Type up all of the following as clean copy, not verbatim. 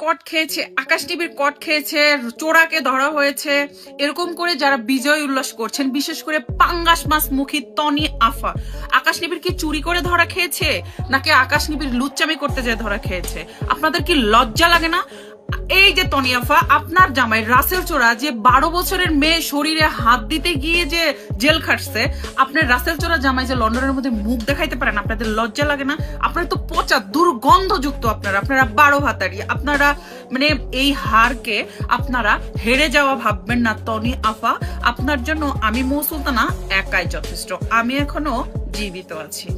কট খেয়েছে, আকাশ টিভির কট খেয়েছে, চোরাকে ধরা হয়েছে, এরকম করে যারা বিজয় উল্লাস করছেন, বিশেষ করে পাঙ্গাস মাছ মুখী তনি আফা, আকাশ নিবিড় কি চুরি করে ধরা খেয়েছে নাকি আকাশ নিবিড় লুচ্চামি করতে যেয়ে ধরা খেয়েছে? আপনাদের কি লজ্জা লাগে না? এই যে তনি আফা, আপনার জামাই রাসেল চোরা যে 12 বছরের মেয়ে শরীরে হাত দিতে গিয়ে যে জেল খাটছে, আপনার রাসেল চোরা জামাই যে লন্ডনের মধ্যে মুখ দেখাইতে পারেন, আপনাদের লজ্জা লাগে না? আপনারা তো পচা দুর্গন্ধযুক্ত, আপনারা 12 ভাতারি, আপনারা মানে এই হারকে আপনারা হেরে যাওয়া ভাববেন না তনি আফা। আপনার জন্য আমি মৌ সুলতানা একাই যথেষ্ট, আমি এখনো জীবিত আছি।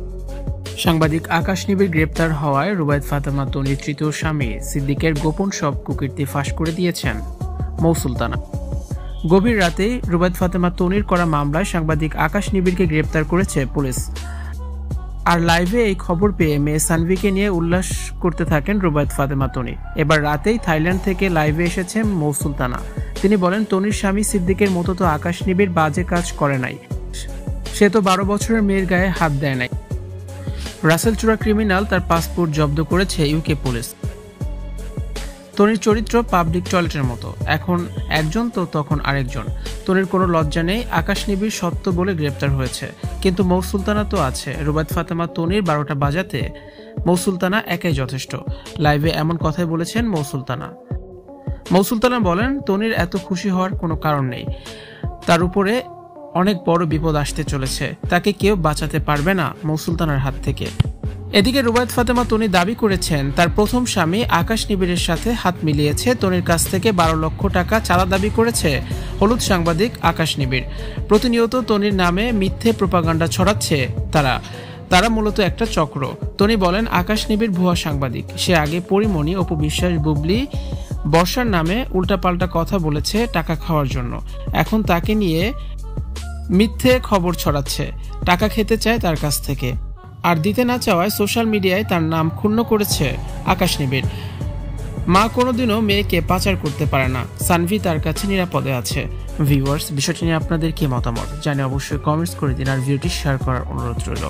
সাংবাদিক আকাশ নিবিড় গ্রেপ্তার হওয়ায় রুবায়েত ফাতেমা তনির তৃতীয় স্বামী সিদ্দিকের গোপন সব কুকীর্তি ফাঁস করে দিয়েছেন মৌ সুলতানা। গভীর রাতে রুবায়েত ফাতেমা তনির করা মামলায় সাংবাদিক আকাশ নিবিড়কে গ্রেপ্তার করেছে পুলিশ। আর লাইভে এই খবর পেয়ে মেয়ে সানভিকে নিয়ে উল্লাস করতে থাকেন রুবায়েত ফাতেমা তনি। এবার রাতেই থাইল্যান্ড থেকে লাইভে এসেছেন মৌ সুলতানা। তিনি বলেন, তনির স্বামী সিদ্দিকের মতো তো আকাশ নিবিড় বাজে কাজ করে নাই, সে তো 12 বছরের মেয়ের গায়ে হাত দেয় নাই। রাসেল চোরা ক্রিমিনাল, তার পাসপোর্ট জব্দ করেছে ইউকে পুলিশ। তনির চরিত্র পাবলিক টয়লেটের মতো, এখন একজন তো তখন আরেকজন। তনির কোনো লজ্জা নেই, আকাশ নিবিড় সত্য বলে গ্রেপ্তার হয়েছে, কিন্তু মৌ সুলতানা তো আছে। রুবায়েত ফাতেমা তনির 12টা বাজাতে মৌ সুলতানা একাই যথেষ্ট। লাইভে এমন কথাই বলেছেন মৌ সুলতানা। মৌ সুলতানা বলেন, তনির এত খুশি হওয়ার কোনো কারণ নেই, তার উপরে অনেক বড় বিপদ আসতে চলেছে, তাকে কেউ বাঁচাতে পারবে না মৌ সুলতানার হাত থেকে। এদিকে রুবায়েত ফাতেমা তনি দাবি করেছেন, তার প্রথম স্বামী আকাশ নিবিড়ের সাথে হাত মিলিয়েছে। তনির কাছ থেকে 12 লক্ষ টাকা চাঁদা দাবি করেছে হলুদ সাংবাদিক আকাশ নিবিড়। প্রতিনিয়ত তনির নামে মিথ্যে প্রোপাগান্ডা ছড়াচ্ছে তারা মূলত একটা চক্র। তনি বলেন, আকাশ নিবিড় ভুয়া সাংবাদিক, সে আগে পরিমণি, অপু বিশ্বাস, বুবলি, বর্ষার নামে উল্টাপাল্টা কথা বলেছে টাকা খাওয়ার জন্য, এখন তাকে নিয়ে মিথ্যে খবর ছড়াচ্ছে, টাকা খেতে চায় তার কাছ থেকে, আর দিতে না চাওয়ায় সোশ্যাল মিডিয়ায় তার নাম ক্ষুণ্ণ করেছে আকাশ নিবিড়। মা কোনোদিনও মেয়েকে পাচার করতে পারে না, সানভি তার কাছে নিরাপদে আছে। ভিউয়ার্স, বিষয়টি নিয়ে আপনাদের কি মতামত জানিয়ে অবশ্যই কমেন্টস করে দিন, আর ভিডিওটি শেয়ার করার অনুরোধ রইল।